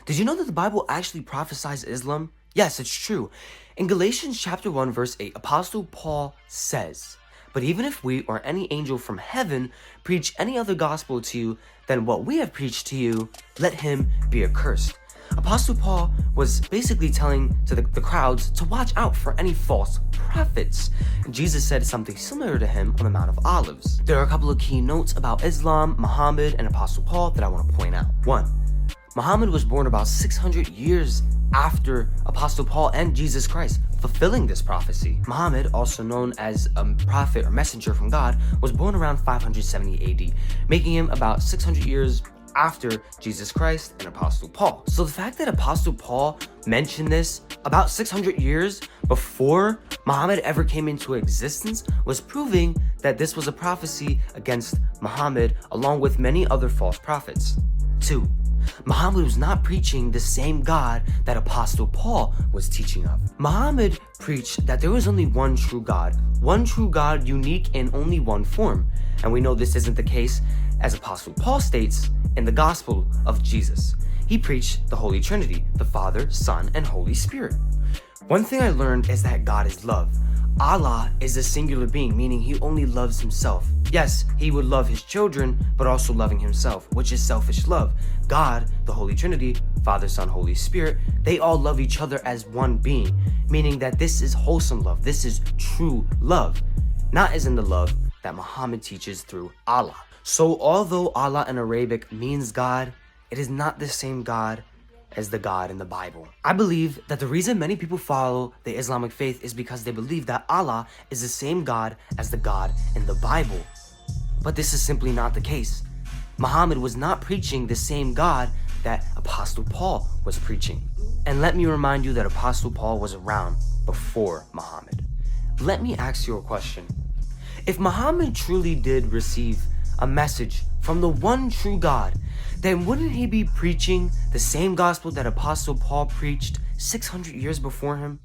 Did you know that the Bible actually prophesies Islam? Yes, it's true. In Galatians chapter 1 verse 8, Apostle Paul says, "But even if we or any angel from heaven preach any other gospel to you than what we have preached to you, let him be accursed." Apostle Paul was basically telling to the crowds to watch out for any false prophets. Jesus said something similar to him on the Mount of Olives. There are a couple of key notes about Islam, Muhammad, and Apostle Paul that I want to point out. 1. Muhammad was born about 600 years after Apostle Paul and Jesus Christ, fulfilling this prophecy. Muhammad, also known as a prophet or messenger from God, was born around 570 AD, making him about 600 years after Jesus Christ and Apostle Paul. So the fact that Apostle Paul mentioned this about 600 years before Muhammad ever came into existence was proving that this was a prophecy against Muhammad along with many other false prophets. 2. Muhammad was not preaching the same God that Apostle Paul was teaching of. Muhammad preached that there was only one true God unique in only one form. And we know this isn't the case, as Apostle Paul states in the Gospel of Jesus. He preached the Holy Trinity, the Father, Son, and Holy Spirit. One thing I learned is that God is love. Allah is a singular being, meaning he only loves himself. Yes, he would love his children, but also loving himself, which is selfish love. God, the Holy Trinity, Father, Son, Holy Spirit, they all love each other as one being, meaning that this is wholesome love. This is true love, not as in the love that Muhammad teaches through Allah. So although Allah in Arabic means God, it is not the same God as the God in the Bible. I believe that the reason many people follow the Islamic faith is because they believe that Allah is the same God as the God in the Bible. But this is simply not the case. Muhammad was not preaching the same God that Apostle Paul was preaching. And let me remind you that Apostle Paul was around before Muhammad. Let me ask you a question. If Muhammad truly did receive a message from the one true God, then wouldn't he be preaching the same gospel that Apostle Paul preached 600 years before him?